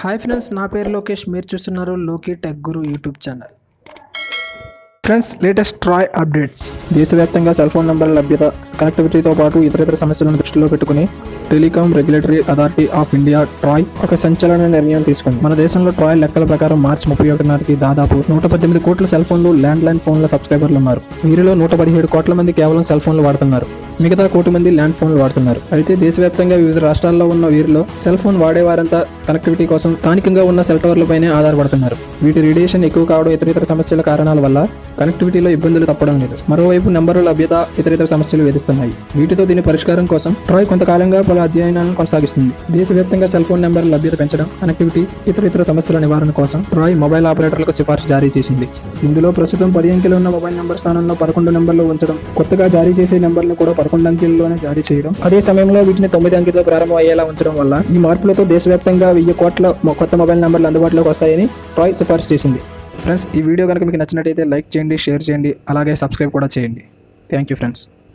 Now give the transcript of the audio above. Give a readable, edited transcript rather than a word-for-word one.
Hi friends, నా పేరు లోకేష్. మీరు చూస్తున్నారు లోకి tech guru YouTube channel. Friends, latest TRAI updates. దేశవ్యాప్తంగా సెల్ ఫోన్ నంబర్ల లభ్యత, కనెక్టివిటీతో పాటు ఇతర సమస్యలను దృష్టిలో పెట్టుకుని telecom regulatory authority of India TRAI ఒక సంచలన నిర్ణయం తీసుకుంది. మన దేశంలో ట్రాయ్ లెక్కల ప్రకారం మార్చి 31 నాటికి దాదాపు 118 కోట్ల సెల్ ఫోన్లు, ల్యాండ్ లైన్ ఫోన్ల సబ్స్క్రైబర్లు ఉన్నారు. వీరిలో 117 కోట్ల మంది కేవలం సెల్ ఫోన్లు వాడుతున్నారు. మిగతా 1 కోటి మంది ల్యాండ్ ఫోన్లు వాడుతున్నారు. అయితే దేశవ్యాప్తంగా వివిధ రాష్ట్రాల్లో ఉన్న వీరిలో సెల్ ఫోన్ వాడేవారంతా కనెక్టివిటీ కోసం స్థానికంగా ఉన్న సెల్ టవర్లపైనే ఆధారపడుతున్నారు. వీటి రేడియేషన్ ఎక్కువ కావడం, ఇతర సమస్యల కారణాల వల్ల కనెక్టివిటీలో ఇబ్బందులు తప్పడం లేదు. మరోవైపు నెంబర్ల లభ్యత, ఇతర సమస్యలు వేధిస్తున్నాయి. వీటితో దీని పరిష్కారం కోసం ట్రాయ్ కొంతకాలంగా పలు అధ్యయనాలను కొనసాగిస్తుంది. దేశవ్యాప్తంగా సెల్ ఫోన్ నెంబర్ల లభ్యత పెంచడం, కనెక్టివిటీ, ఇతర సమస్యల నివారణ కోసం ట్రాయ్ మొబైల్ ఆపరేటర్లకు సిఫార్సు జారీ చేసింది. ఇందులో ప్రస్తుతం 10 అంకెలు ఉన్న మొబైల్ నెంబర్ స్థానంలో 11 నెంబర్లు ఉంచడం, కొత్తగా జారీ చేసే నెంబర్లు కూడా 11 అంకెల్లోనే జారీ చేయడం, అదే సమయంలో వీటిని 9 అంకెతో ప్రారంభం అయ్యేలా ఉంచడం వల్ల ఈ మార్పులతో దేశవ్యాప్తంగా 1000 కోట్ల కొత్త మొబైల్ నెంబర్లు అందుబాటులోకి వస్తాయని ట్రాయ్ సిఫార్సు చేసింది. ఫ్రెండ్స్, ఈ వీడియో కనుక మీకు నచ్చినట్టయితే లైక్ చేయండి, షేర్ చేయండి, అలాగే సబ్స్క్రైబ్ కూడా చేయండి. Thank you friends.